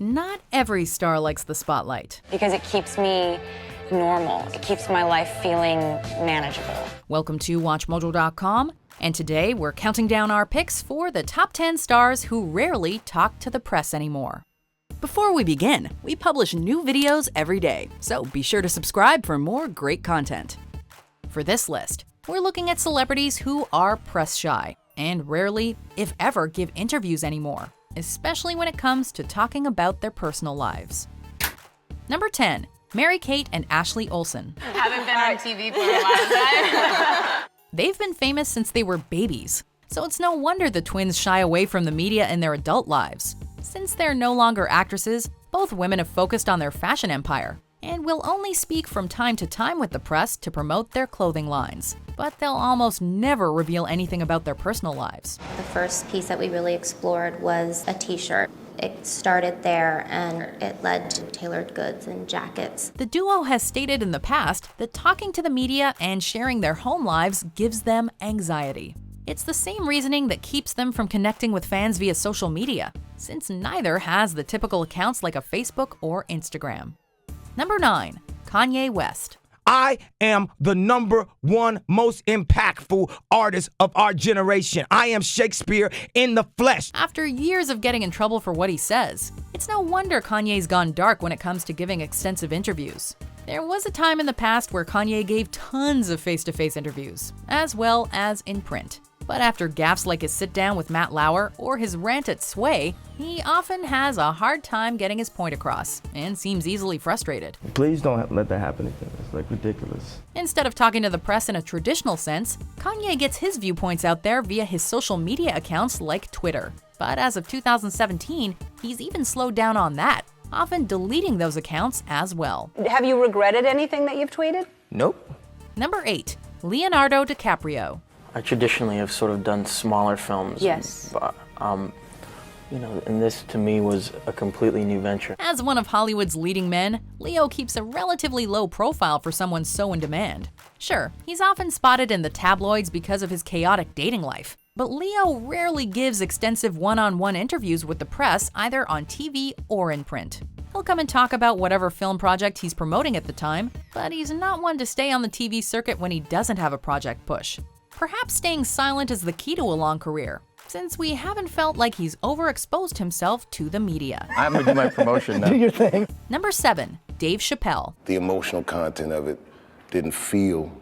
Not every star likes the spotlight. Because it keeps me normal. It keeps my life feeling manageable. Welcome to WatchMojo.com, and today we're counting down our picks for the top 10 stars who rarely talk to the press anymore. Before we begin, we publish new videos every day, so be sure to subscribe for more great content. For this list, we're looking at celebrities who are press shy and rarely, if ever, give interviews anymore, especially when it comes to talking about their personal lives. Number 10. Mary-Kate and Ashley Olsen. Haven't been on TV for a while. They've been famous since they were babies, so it's no wonder the twins shy away from the media in their adult lives. Since they're no longer actresses, both women have focused on their fashion empire and will only speak from time to time with the press to promote their clothing lines. But they'll almost never reveal anything about their personal lives. The first piece that we really explored was a t-shirt. It started there and it led to tailored goods and jackets. The duo has stated in the past that talking to the media and sharing their home lives gives them anxiety. It's the same reasoning that keeps them from connecting with fans via social media, since neither has the typical accounts like a Facebook or Instagram. Number 9. Kanye West. I am the number one most impactful artist of our generation. I am Shakespeare in the flesh. After years of getting in trouble for what he says, it's no wonder Kanye's gone dark when it comes to giving extensive interviews. There was a time in the past where Kanye gave tons of face-to-face interviews, as well as in print. But after gaffes like his sit-down with Matt Lauer or his rant at Sway, he often has a hard time getting his point across and seems easily frustrated. Please don't let that happen again. It's ridiculous. Instead of talking to the press in a traditional sense, Kanye gets his viewpoints out there via his social media accounts like Twitter. But as of 2017, he's even slowed down on that, often deleting those accounts as well. Have you regretted anything that you've tweeted? Nope. Number 8. Leonardo DiCaprio. I traditionally have sort of done smaller films. Yes. But, and this to me was a completely new venture. As one of Hollywood's leading men, Leo keeps a relatively low profile for someone so in demand. Sure, he's often spotted in the tabloids because of his chaotic dating life, but Leo rarely gives extensive one-on-one interviews with the press either on TV or in print. He'll come and talk about whatever film project he's promoting at the time, but he's not one to stay on the TV circuit when he doesn't have a project push. Perhaps staying silent is the key to a long career, since we haven't felt like he's overexposed himself to the media. I'm gonna do my promotion now. Do your thing. Number 7. Dave Chappelle. The emotional content of it didn't feel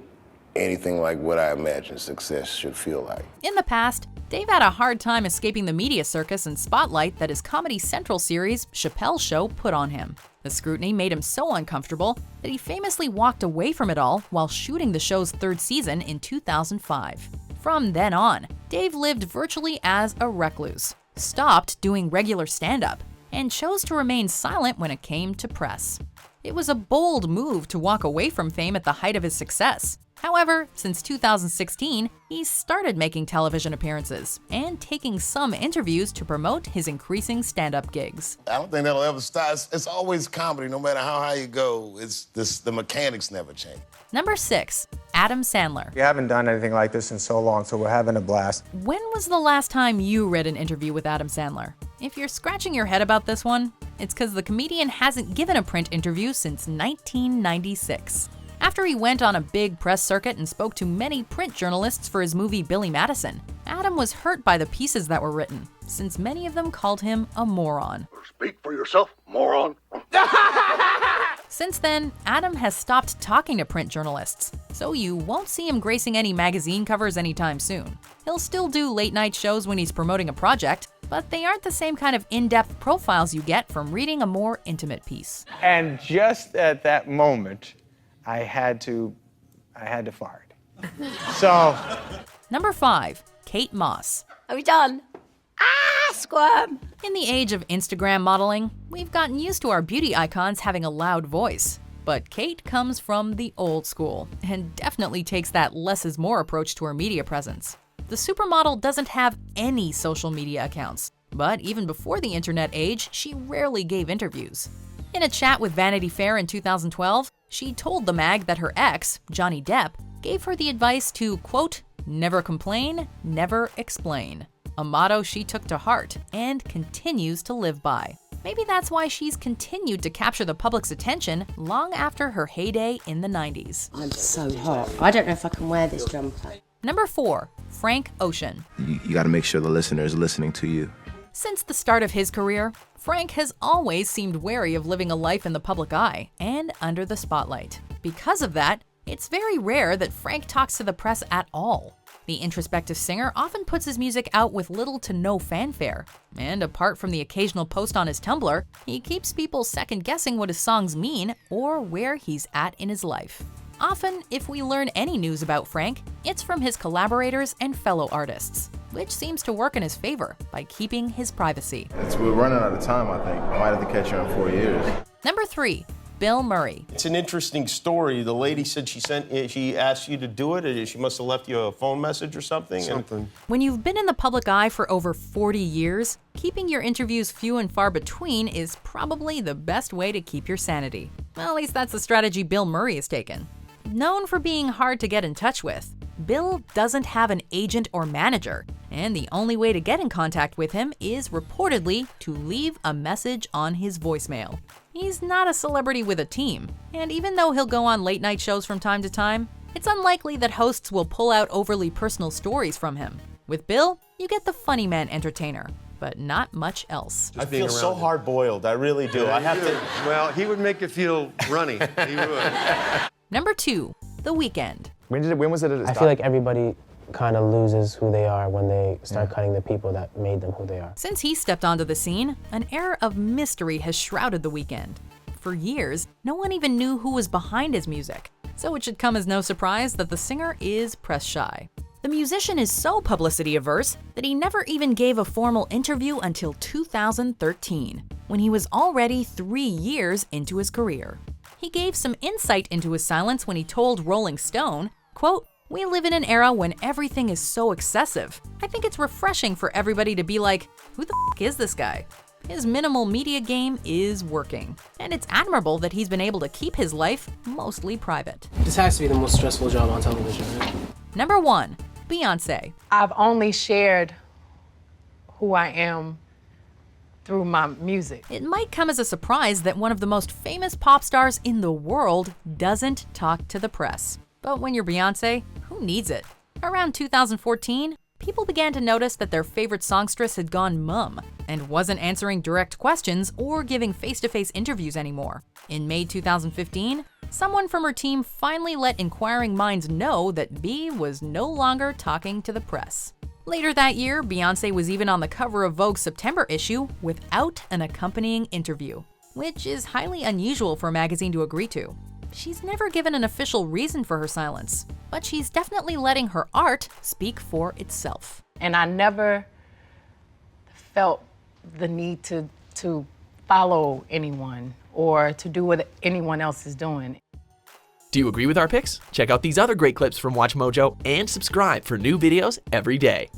anything like what I imagined success should feel like. In the past, Dave had a hard time escaping the media circus and spotlight that his Comedy Central series, Chappelle Show, put on him. The scrutiny made him so uncomfortable that he famously walked away from it all while shooting the show's 3rd season in 2005. From then on, Dave lived virtually as a recluse, stopped doing regular stand-up, and chose to remain silent when it came to press. It was a bold move to walk away from fame at the height of his success. However, since 2016, he's started making television appearances and taking some interviews to promote his increasing stand-up gigs. I don't think that'll ever stop. It's always comedy, no matter how high you go. The mechanics never change. Number 6. Adam Sandler. We haven't done anything like this in so long, so we're having a blast. When was the last time you read an interview with Adam Sandler? If you're scratching your head about this one, it's because the comedian hasn't given a print interview since 1996. After he went on a big press circuit and spoke to many print journalists for his movie Billy Madison, Adam was hurt by the pieces that were written, since many of them called him a moron. Speak for yourself, moron. Since then, Adam has stopped talking to print journalists, so you won't see him gracing any magazine covers anytime soon. He'll still do late-night shows when he's promoting a project, but they aren't the same kind of in-depth profiles you get from reading a more intimate piece. And just at that moment, I had to fart. So. Number 5. Kate Moss. Are we done? Squirm! In the age of Instagram modeling, we've gotten used to our beauty icons having a loud voice. But Kate comes from the old school and definitely takes that less is more approach to her media presence. The supermodel doesn't have any social media accounts, but even before the internet age, she rarely gave interviews. In a chat with Vanity Fair in 2012, she told the mag that her ex, Johnny Depp, gave her the advice to, quote, "never complain, never explain," a motto she took to heart and continues to live by. Maybe that's why she's continued to capture the public's attention long after her heyday in the 90s. I'm so hot. I don't know if I can wear this jumper. Number 4, Frank Ocean. You got to make sure the listener is listening to you. Since the start of his career, Frank has always seemed wary of living a life in the public eye and under the spotlight. Because of that, it's very rare that Frank talks to the press at all. The introspective singer often puts his music out with little to no fanfare, and apart from the occasional post on his Tumblr, he keeps people second-guessing what his songs mean or where he's at in his life. Often, if we learn any news about Frank, it's from his collaborators and fellow artists, which seems to work in his favor by keeping his privacy. We're running out of time, I think. I might have to catch you in 4 years. Number 3, Bill Murray. It's an interesting story. The lady said she asked you to do it. She must have left you a phone message or something. When you've been in the public eye for over 40 years, keeping your interviews few and far between is probably the best way to keep your sanity. Well, at least that's the strategy Bill Murray has taken. Known for being hard to get in touch with, Bill doesn't have an agent or manager, and the only way to get in contact with him is reportedly to leave a message on his voicemail. He's not a celebrity with a team, and even though he'll go on late night shows from time to time, it's unlikely that hosts will pull out overly personal stories from him. With Bill, you get the funny man entertainer, but not much else. I feel so hard-boiled. I really do. I have to. Well, he would make you feel runny. He would. Number 2, The Weeknd. When was it? I feel like everybody kind of loses who they are when they start cutting the people that made them who they are. Since he stepped onto the scene, an air of mystery has shrouded The Weeknd. For years, no one even knew who was behind his music, so it should come as no surprise that the singer is press shy. The musician is so publicity averse that he never even gave a formal interview until 2013, when he was already 3 years into his career. He gave some insight into his silence when he told Rolling Stone, quote, "We live in an era when everything is so excessive. I think it's refreshing for everybody to be like, who the f*** is this guy?" His minimal media game is working, and it's admirable that he's been able to keep his life mostly private. This has to be the most stressful job on television, right? Number 1, Beyonce. I've only shared who I am through my music. It might come as a surprise that one of the most famous pop stars in the world doesn't talk to the press. But when you're Beyonce, who needs it? Around 2014, people began to notice that their favorite songstress had gone mum and wasn't answering direct questions or giving face-to-face interviews anymore. In May 2015, someone from her team finally let inquiring minds know that B was no longer talking to the press. Later that year, Beyonce was even on the cover of Vogue's September issue without an accompanying interview, which is highly unusual for a magazine to agree to. She's never given an official reason for her silence, but she's definitely letting her art speak for itself. And I never felt the need to follow anyone or to do what anyone else is doing. Do you agree with our picks? Check out these other great clips from WatchMojo and subscribe for new videos every day.